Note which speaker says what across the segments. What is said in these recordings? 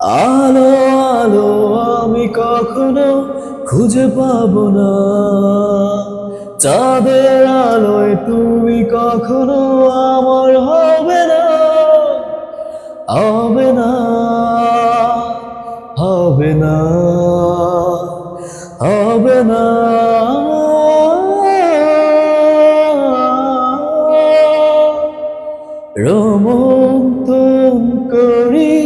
Speaker 1: আলো আলো আমি কখনো খুঁজে পাবো না, চাঁদের আলোয় তুমি কখনো আমার হবে না, হবে না, হবে না, হবে না। রোমন্থন করি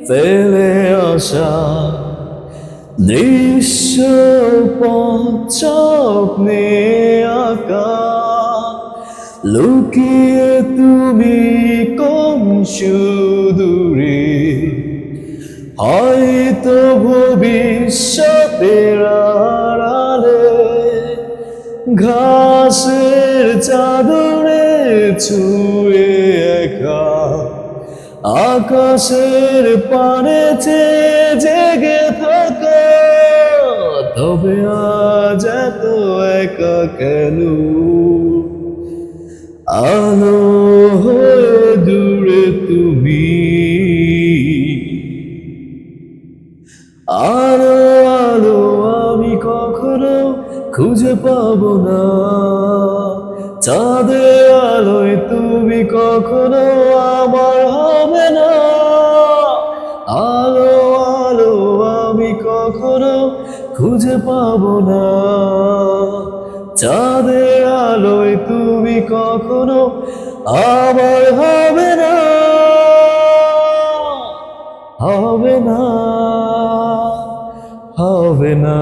Speaker 1: ফেলে আসা দৃশ্য স্বপ্নে আঁকা, লুকিয়ে তুমি কোন সুদূরে, হয়তো ভবিষ্যতের আড়ালে ঘাসের চাদরে ছুঁয়ে একা আকাশের পানে চেয়ে জেগে থাকা। তবে আজ এত একা কেন, আলো হয়ে দূরে তুমি, আলো আলো আমি কখনো খুঁজে পাবো না, চাঁদের আলোয় তুমি কখনো আমার হবে না, আলো আলো আমি কখনো খুঁজে পাবো না, চাঁদের আলোয় তুমি কখনো আমার হবে না, হবে না, হবে না।